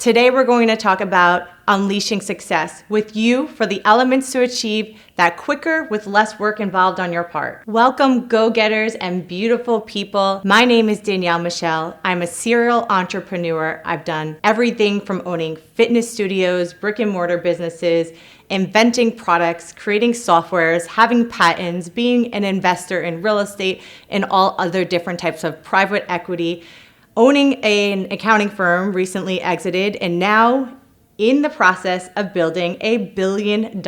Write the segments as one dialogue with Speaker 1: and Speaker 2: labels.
Speaker 1: Today we're going to talk about unleashing success with you for the elements to achieve that quicker with less work involved on your part. Welcome, go-getters and beautiful people. My name is Danielle Michelle. I'm a serial entrepreneur. I've done everything from owning fitness studios, brick and mortar businesses, inventing products, creating softwares, having patents, being an investor in real estate, and all other different types of private equity, owning an accounting firm, recently exited, and now in the process of building a $1 billion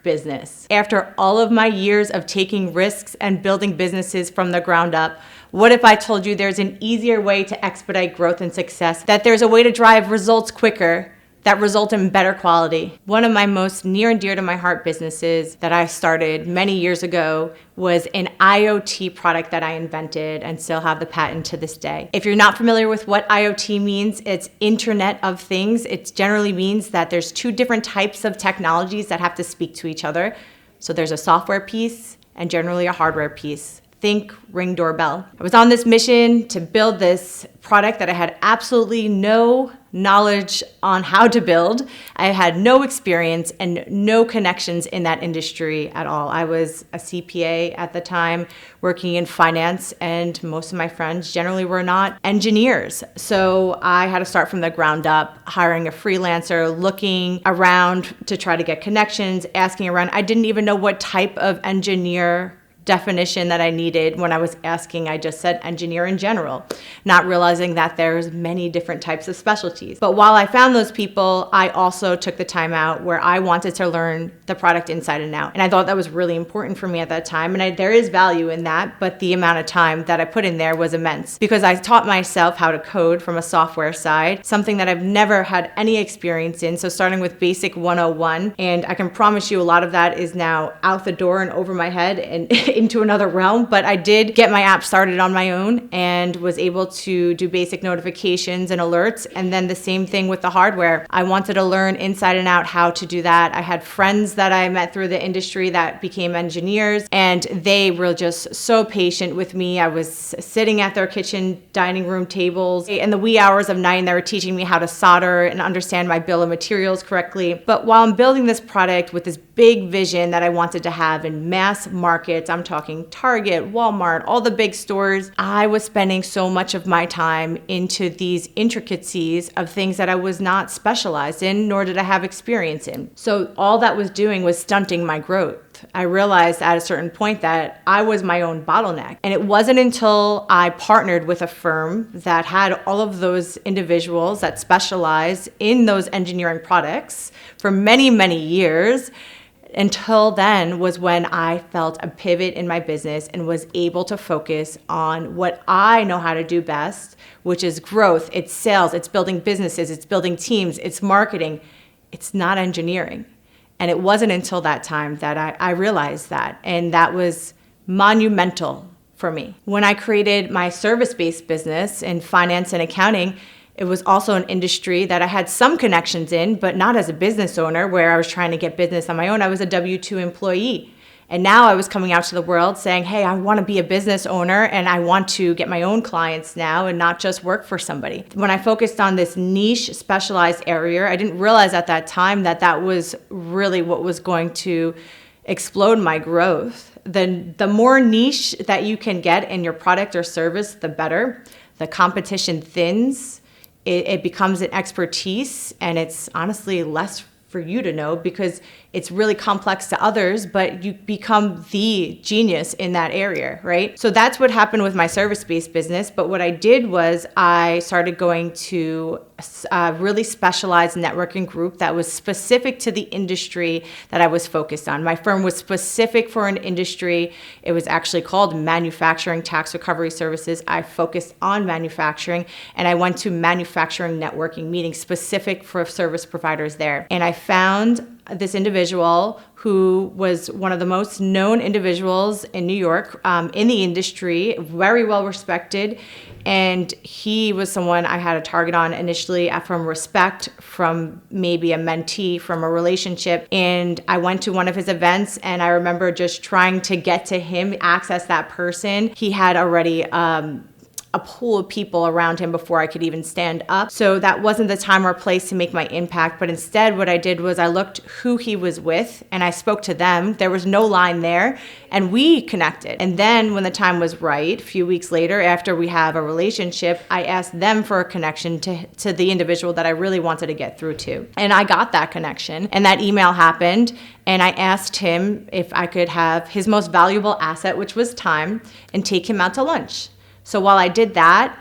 Speaker 1: business. After all of my years of taking risks and building businesses from the ground up, what if I told you there's an easier way to expedite growth and success, that there's a way to drive results quicker that result in better quality? One of my most near and dear to my heart businesses that I started many years ago was an IoT product that I invented and still have the patent to this day. If you're not familiar with what IoT means, it's Internet of Things. It generally means that there's two different types of technologies that have to speak to each other. So there's a software piece and generally a hardware piece. Think Ring doorbell. I was on this mission to build this product that I had absolutely no knowledge on how to build. I had no experience and no connections in that industry at all. I was a CPA at the time, working in finance, and most of my friends generally were not engineers. So I had to start from the ground up, hiring a freelancer, looking around to try to get connections, asking around. I didn't even know what type of engineer definition that I needed when I was asking. I just said engineer in general, not realizing that there's many different types of specialties. But while I found those people, I also took the time out where I wanted to learn the product inside and out. And I thought that was really important for me at that time. And there is value in that, but the amount of time that I put in there was immense because I taught myself how to code from a software side, something that I've never had any experience in. So starting with basic 101, and I can promise you a lot of that is now out the door and over my head and into another realm, but I did get my app started on my own and was able to do basic notifications and alerts. And then the same thing with the hardware. I wanted to learn inside and out how to do that. I had friends that I met through the industry that became engineers, and they were just so patient with me. I was sitting at their kitchen dining room tables in the wee hours of night, and they were teaching me how to solder and understand my bill of materials correctly. But while I'm building this product with this big vision that I wanted to have in mass markets, I'm talking Target, Walmart, all the big stores, I was spending so much of my time into these intricacies of things that I was not specialized in, nor did I have experience in. So all that was doing was stunting my growth. I realized at a certain point that I was my own bottleneck. And it wasn't until I partnered with a firm that had all of those individuals that specialized in those engineering products for many, many years. Until then was when I felt a pivot in my business and was able to focus on what I know how to do best, which is growth, it's sales, it's building businesses, it's building teams, it's marketing. It's not engineering. And it wasn't until that time that I realized that. And that was monumental for me. When I created my service-based business in finance and accounting, it was also an industry that I had some connections in, but not as a business owner where I was trying to get business on my own. I was a W-2 employee. And now I was coming out to the world saying, hey, I want to be a business owner and I want to get my own clients now and not just work for somebody. When I focused on this niche specialized area, I didn't realize at that time that that was really what was going to explode my growth. The more niche that you can get in your product or service, the better. The competition thins. It becomes an expertise, and it's honestly less for you to know because it's really complex to others, but you become the genius in that area, right? So that's what happened with my service-based business. But what I did was I started going to a really specialized networking group that was specific to the industry that I was focused on. My firm was specific for an industry. It was actually called Manufacturing Tax Recovery Services. I focused on manufacturing, and I went to manufacturing networking meetings specific for service providers there. And I found this individual who was one of the most known individuals in New York in the industry, very well respected. And he was someone I had a target on initially from respect, from maybe a mentee, from a relationship. And I went to one of his events, and I remember just trying to get to him, access that person. He had already a pool of people around him before I could even stand up. So that wasn't the time or place to make my impact. But instead, what I did was I looked who he was with and I spoke to them. There was no line there and we connected. And then when the time was right, a few weeks later, after we have a relationship, I asked them for a connection to the individual that I really wanted to get through to. And I got that connection and that email happened. And I asked him if I could have his most valuable asset, which was time, and take him out to lunch. So while I did that,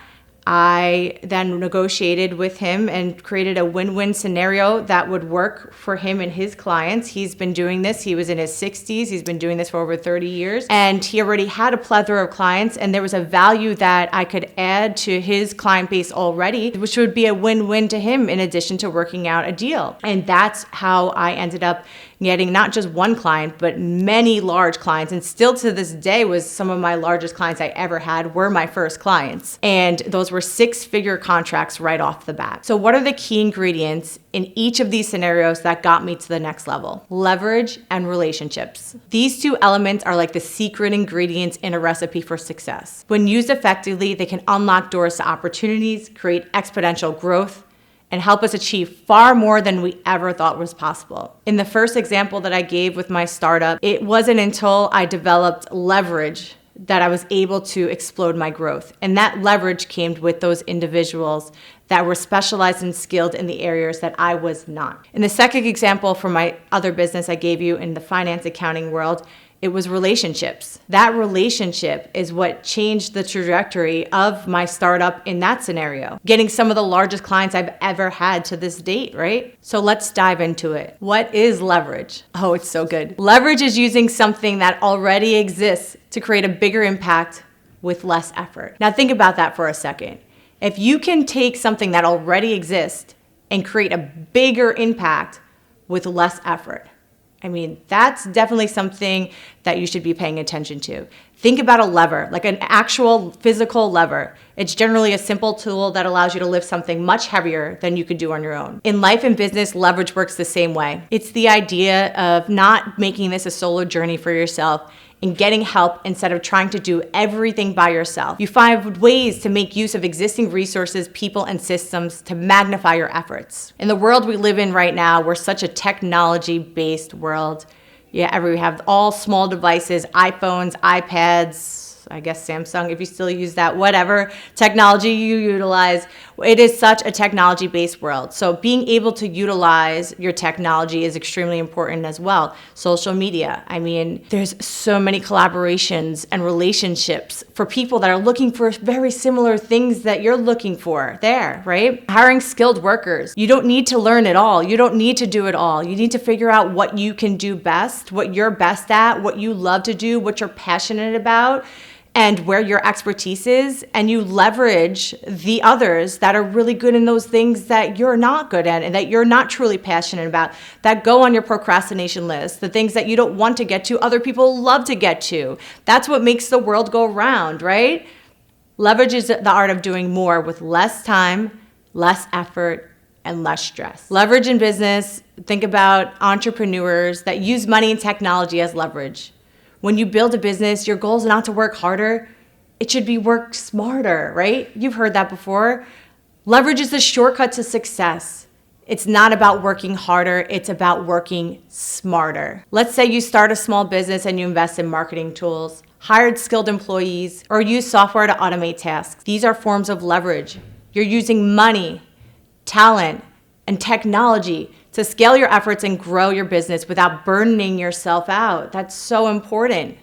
Speaker 1: I then negotiated with him and created a win-win scenario that would work for him and his clients. He's been doing this. He was in his 60s. He's been doing this for over 30 years. And he already had a plethora of clients. And there was a value that I could add to his client base already, which would be a win-win to him in addition to working out a deal. And that's how I ended up getting not just one client, but many large clients. And still to this day was some of my largest clients I ever had were my first clients. And those were 6-figure contracts right off the bat. So what are the key ingredients in each of these scenarios that got me to the next level? Leverage and relationships. These two elements are like the secret ingredients in a recipe for success. When used effectively, they can unlock doors to opportunities, create exponential growth, and help us achieve far more than we ever thought was possible. In the first example that I gave with my startup, it wasn't until I developed leverage that I was able to explode my growth. And that leverage came with those individuals that were specialized and skilled in the areas that I was not. In the second example for my other business I gave you in the finance accounting world, it was relationships. That relationship is what changed the trajectory of my startup in that scenario. Getting some of the largest clients I've ever had to this date, right? So let's dive into it. What is leverage? Oh, it's so good. Leverage is using something that already exists to create a bigger impact with less effort. Now think about that for a second. If you can take something that already exists and create a bigger impact with less effort, I mean, that's definitely something that you should be paying attention to. Think about a lever, like an actual physical lever. It's generally a simple tool that allows you to lift something much heavier than you could do on your own. In life and business, leverage works the same way. It's the idea of not making this a solo journey for yourself and getting help instead of trying to do everything by yourself. You find ways to make use of existing resources, people, and systems to magnify your efforts. In the world we live in right now, we're such a technology-based world. Yeah, we have all small devices, iPhones, iPads, I guess Samsung, if you still use that, whatever technology you utilize. It is such a technology-based world. So being able to utilize your technology is extremely important as well. Social media. I mean, there's so many collaborations and relationships for people that are looking for very similar things that you're looking for there, right? Hiring skilled workers. You don't need to learn it all. You don't need to do it all. You need to figure out what you can do best, what you're best at, what you love to do, what you're passionate about, and where your expertise is, and you leverage the others that are really good in those things that you're not good at and that you're not truly passionate about, that go on your procrastination list, the things that you don't want to get to, other people love to get to. That's what makes the world go round, right? Leverage is the art of doing more with less time, less effort, and less stress. Leverage in business, think about entrepreneurs that use money and technology as leverage. When you build a business, your goal is not to work harder. It should be work smarter, right? You've heard that before. Leverage is the shortcut to success. It's not about working harder. It's about working smarter. Let's say you start a small business and you invest in marketing tools, hired skilled employees, or use software to automate tasks. These are forms of leverage. You're using money, talent, and technology to scale your efforts and grow your business without burdening yourself out. That's so important.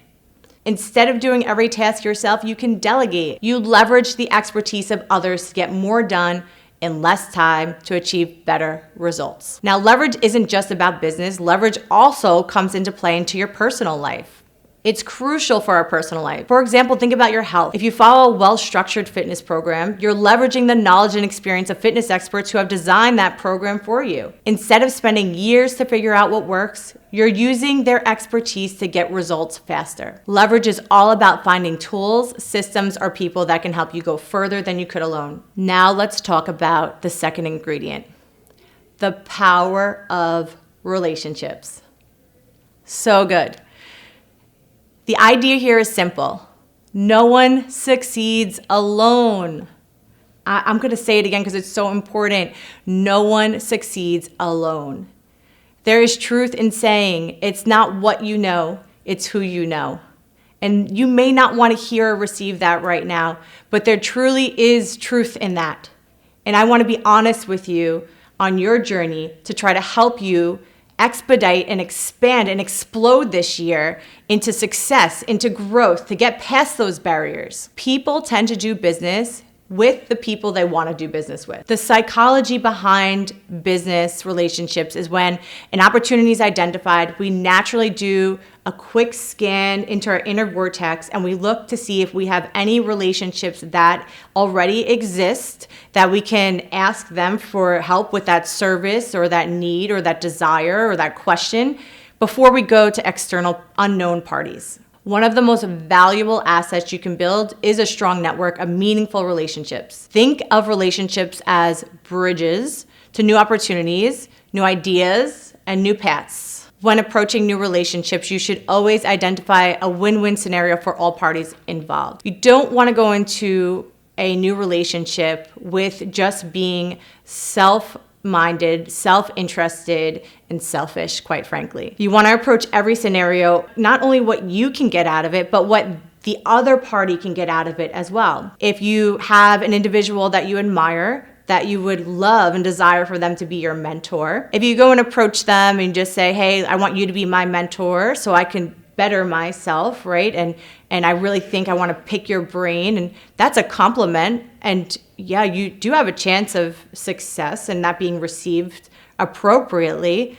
Speaker 1: Instead of doing every task yourself, you can delegate. You leverage the expertise of others to get more done in less time to achieve better results. Now, leverage isn't just about business. Leverage also comes into play into your personal life. It's crucial for our personal life. For example, think about your health. If you follow a well-structured fitness program, you're leveraging the knowledge and experience of fitness experts who have designed that program for you. Instead of spending years to figure out what works, you're using their expertise to get results faster. Leverage is all about finding tools, systems, or people that can help you go further than you could alone. Now let's talk about the second ingredient, the power of relationships. So good. The idea here is simple. No one succeeds alone. I'm going to say it again because it's so important. No one succeeds alone. There is truth in saying it's not what you know, it's who you know. And you may not want to hear or receive that right now, but there truly is truth in that. And I want to be honest with you on your journey to try to help you expedite and expand and explode this year into success, into growth, to get past those barriers. People tend to do business with the people they want to do business with. The psychology behind business relationships is when an opportunity is identified, we naturally do a quick scan into our inner vortex and we look to see if we have any relationships that already exist that we can ask them for help with that service or that need or that desire or that question before we go to external unknown parties. One of the most valuable assets you can build is a strong network of meaningful relationships. Think of relationships as bridges to new opportunities, new ideas, and new paths. When approaching new relationships, you should always identify a win-win scenario for all parties involved. You don't want to go into a new relationship with just being self-minded, self-interested, and selfish, quite frankly. You want to approach every scenario, not only what you can get out of it, but what the other party can get out of it as well. If you have an individual that you admire, that you would love and desire for them to be your mentor, if you go and approach them and just say, hey, I want you to be my mentor so I can better myself, right? And I really think I want to pick your brain, and that's a compliment. And yeah, you do have a chance of success and that being received appropriately.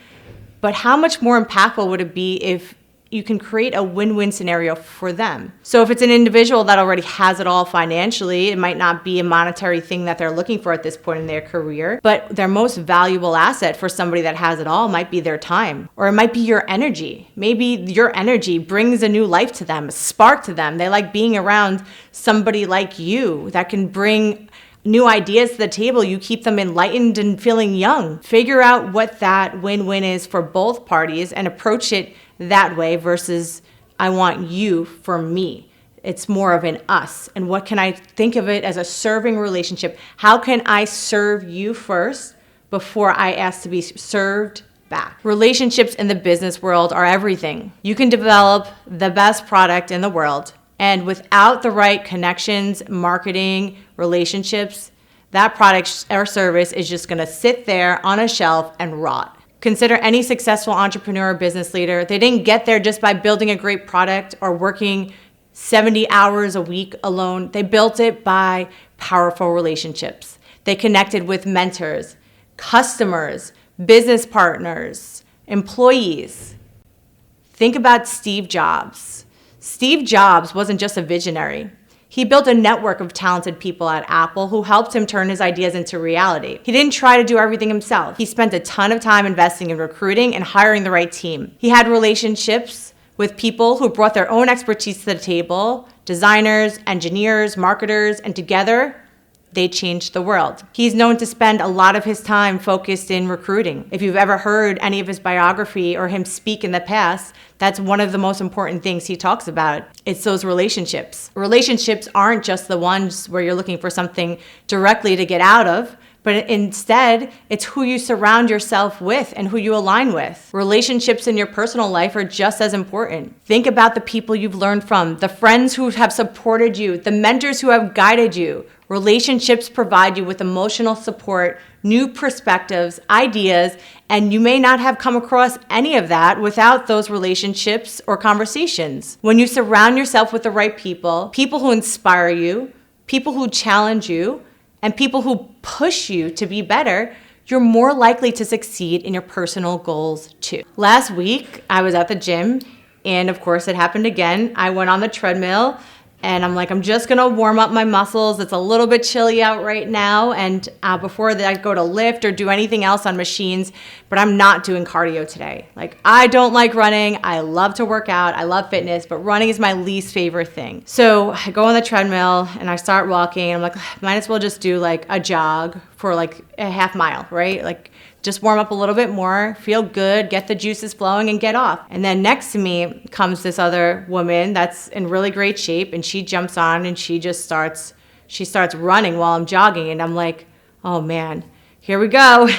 Speaker 1: But how much more impactful would it be if you can create a win-win scenario for them? So if it's an individual that already has it all financially, it might not be a monetary thing that they're looking for at this point in their career, but their most valuable asset for somebody that has it all might be their time, or it might be your energy. Maybe your energy brings a new life to them, a spark to them. They like being around somebody like you that can bring new ideas to the table. You keep them enlightened and feeling young. Figure out what that win-win is for both parties and approach it that way versus I want you for me. It's more of an us. And what can I think of it as a serving relationship? How can I serve you first before I ask to be served back? Relationships in the business world are everything. You can develop the best product in the world, and without the right connections, marketing, relationships, that product or service is just going to sit there on a shelf and rot. Consider any successful entrepreneur or business leader. They didn't get there just by building a great product or working 70 hours a week alone. They built it by powerful relationships. They connected with mentors, customers, business partners, employees. Think about Steve Jobs. Steve Jobs wasn't just a visionary. He built a network of talented people at Apple who helped him turn his ideas into reality. He didn't try to do everything himself. He spent a ton of time investing in recruiting and hiring the right team. He had relationships with people who brought their own expertise to the table, designers, engineers, marketers, and together, they changed the world. He's known to spend a lot of his time focused in recruiting. If you've ever heard any of his biography or him speak in the past, that's one of the most important things he talks about. It's those relationships. Relationships aren't just the ones where you're looking for something directly to get out of, but instead, it's who you surround yourself with and who you align with. Relationships in your personal life are just as important. Think about the people you've learned from, the friends who have supported you, the mentors who have guided you. Relationships provide you with emotional support, new perspectives, ideas, and you may not have come across any of that without those relationships or conversations. When you surround yourself with the right people, people who inspire you, people who challenge you, and people who push you to be better, you're more likely to succeed in your personal goals too. Last week, I was at the gym, and of course it happened again. I went on the treadmill, and I'm like, I'm just gonna warm up my muscles. It's a little bit chilly out right now, and before that I go to lift or do anything else on machines, but I'm not doing cardio today. Like, I don't like running. I love to work out. I love fitness, but running is my least favorite thing. So I go on the treadmill and I start walking, and I'm like, might as well just do like a jog for like a half mile, right? Like, just warm up a little bit more, feel good, get the juices flowing, and get off. And then next to me comes this other woman that's in really great shape, and she jumps on and she starts running while I'm jogging. And I'm like, oh man, here we go.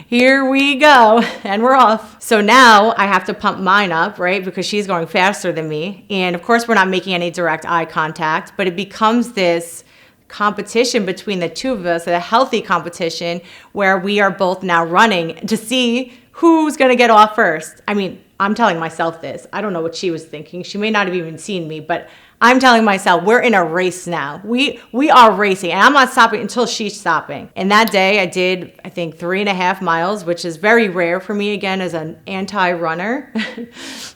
Speaker 1: Here we go, and we're off. So now I have to pump mine up, right? Because she's going faster than me. And of course, we're not making any direct eye contact, but it becomes this competition between the two of us, a healthy competition where we are both now running to see who's going to get off first. I mean, I'm telling myself this. I don't know what she was thinking. She may not have even seen me, but I'm telling myself we're in a race now. We are racing, and I'm not stopping until she's stopping. And that day I did, I think, 3.5 miles, which is very rare for me, again, as an anti-runner.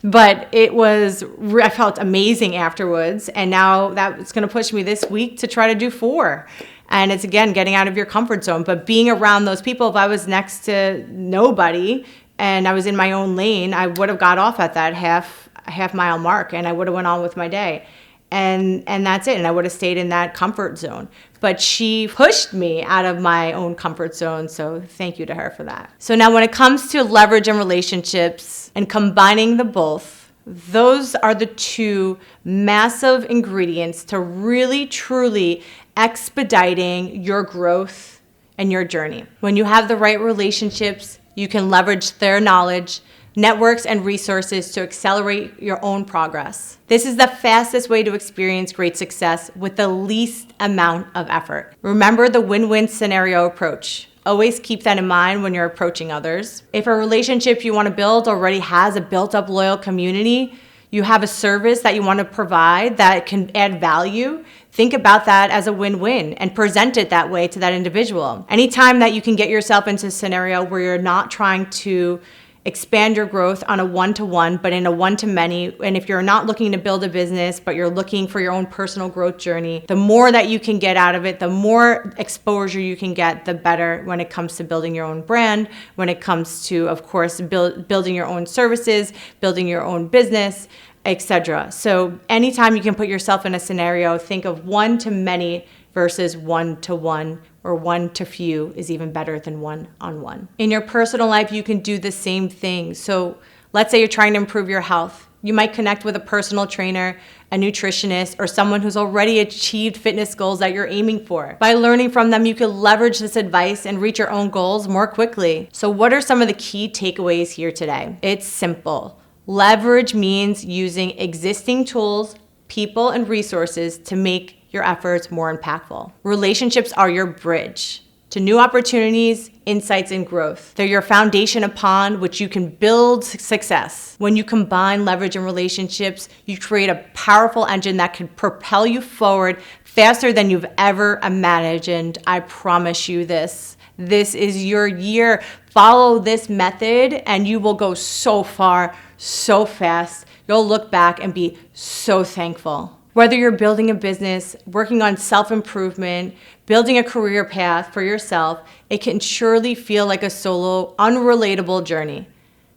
Speaker 1: But I felt amazing afterwards. And now that's going to push me this week to try to do 4. And it's, again, getting out of your comfort zone. But being around those people, if I was next to nobody and I was in my own lane, I would have got off at that half mile mark, and I would have went on with my day. And that's it. And I would have stayed in that comfort zone. But she pushed me out of my own comfort zone. So thank you to her for that. So now when it comes to leverage and relationships and combining the both, those are the two massive ingredients to really, truly expediting your growth and your journey. When you have the right relationships, you can leverage their knowledge, networks, and resources to accelerate your own progress. This is the fastest way to experience great success with the least amount of effort. Remember the win-win scenario approach. Always keep that in mind when you're approaching others. If a relationship you want to build already has a built-up loyal community, you have a service that you want to provide that can add value, think about that as a win-win and present it that way to that individual. Anytime that you can get yourself into a scenario where you're not trying to expand your growth on a one-to-one, but in a one-to-many. And if you're not looking to build a business, but you're looking for your own personal growth journey, the more that you can get out of it, the more exposure you can get, the better when it comes to building your own brand, when it comes to, of course, building your own services, building your own business, etc. So anytime you can put yourself in a scenario, think of one-to-many versus one-to-one, or one-to-few is even better than one-on-one. In your personal life, you can do the same thing. So let's say you're trying to improve your health. You might connect with a personal trainer, a nutritionist, or someone who's already achieved fitness goals that you're aiming for. By learning from them, you can leverage this advice and reach your own goals more quickly. So what are some of the key takeaways here today? It's simple. Leverage means using existing tools, people, and resources to make your efforts more impactful. Relationships are your bridge to new opportunities, insights, and growth. They're your foundation upon which you can build success. When you combine leverage and relationships, you create a powerful engine that can propel you forward faster than you've ever imagined. I promise you this. This is your year. Follow this method and you will go so far, so fast. You'll look back and be so thankful. Whether you're building a business, working on self-improvement, building a career path for yourself, it can surely feel like a solo, unrelatable journey.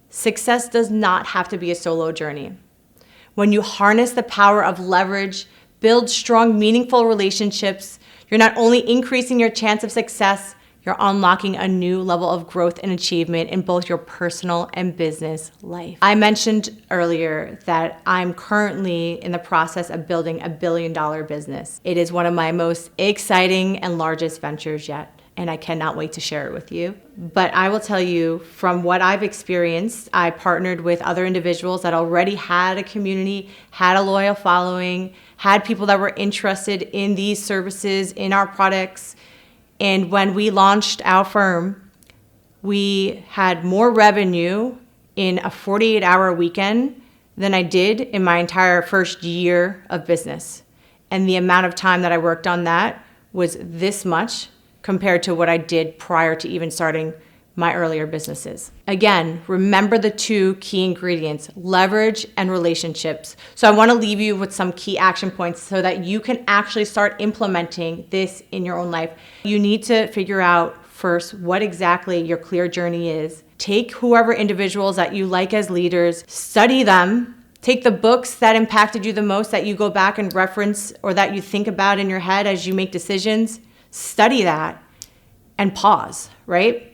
Speaker 1: Success does not have to be a solo journey. When you harness the power of leverage, build strong, meaningful relationships, you're not only increasing your chance of success, you're unlocking a new level of growth and achievement in both your personal and business life. I mentioned earlier that I'm currently in the process of building a $1 billion business. It is one of my most exciting and largest ventures yet, and I cannot wait to share it with you. But I will tell you, from what I've experienced, I partnered with other individuals that already had a community, had a loyal following, had people that were interested in these services, in our products. And when we launched our firm, we had more revenue in a 48-hour weekend than I did in my entire first year of business. And the amount of time that I worked on that was this much compared to what I did prior to even starting my earlier businesses. Again, remember the two key ingredients, leverage and relationships. So I want to leave you with some key action points so that you can actually start implementing this in your own life. You need to figure out first what exactly your clear journey is. Take whoever individuals that you like as leaders, study them, take the books that impacted you the most that you go back and reference or that you think about in your head as you make decisions, study that and pause, right?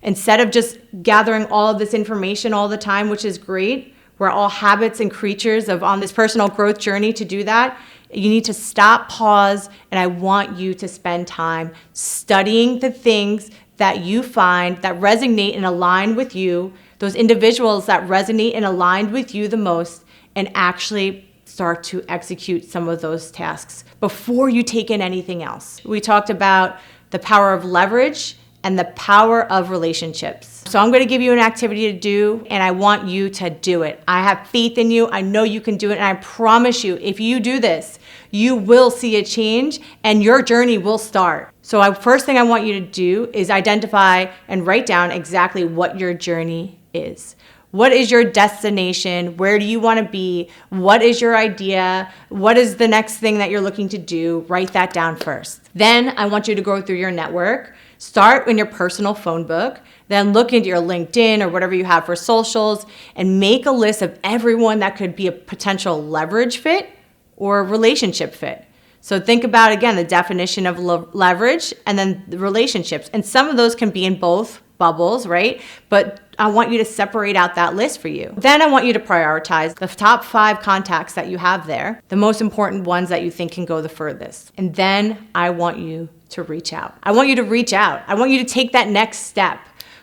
Speaker 1: Instead of just gathering all of this information all the time, which is great, we're all habits and creatures on this personal growth journey to do that. You need to stop, pause, and I want you to spend time studying the things that you find that resonate and align with you, those individuals that resonate and align with you the most, and actually start to execute some of those tasks before you take in anything else. We talked about the power of leverage and the power of relationships. So I'm gonna give you an activity to do, and I want you to do it. I have faith in you, I know you can do it, and I promise you, if you do this, you will see a change and your journey will start. So first thing I want you to do is identify and write down exactly what your journey is. What is your destination? Where do you want to be? What is your idea? What is the next thing that you're looking to do? Write that down first. Then I want you to go through your network. Start in your personal phone book. Then look into your LinkedIn or whatever you have for socials and make a list of everyone that could be a potential leverage fit or relationship fit. So think about, again, the definition of leverage and then the relationships. And some of those can be in both bubbles, right? But I want you to separate out that list for you. Then I want you to prioritize the top 5 contacts that you have there, the most important ones that you think can go the furthest. And then I want you to reach out. I want you to reach out. I want you to take that next step,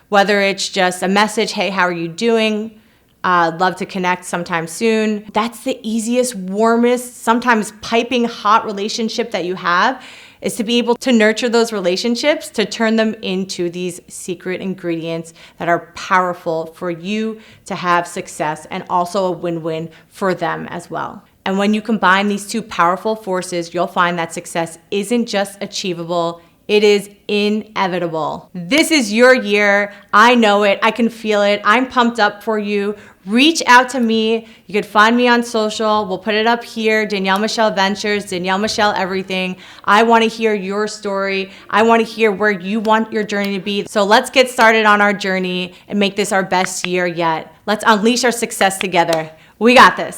Speaker 1: whether it's just a message, hey, how are you doing? I'd love to connect sometime soon. That's the easiest, warmest, sometimes piping hot relationship that you have, is to be able to nurture those relationships, to turn them into these secret ingredients that are powerful for you to have success and also a win-win for them as well. And when you combine these two powerful forces, you'll find that success isn't just achievable, it is inevitable. This is your year. I know it. I can feel it. I'm pumped up for you. Reach out to me. You can find me on social. We'll put it up here. Danielle Michelle Ventures, Danielle Michelle Everything. I want to hear your story. I want to hear where you want your journey to be. So let's get started on our journey and make this our best year yet. Let's unleash our success together. We got this.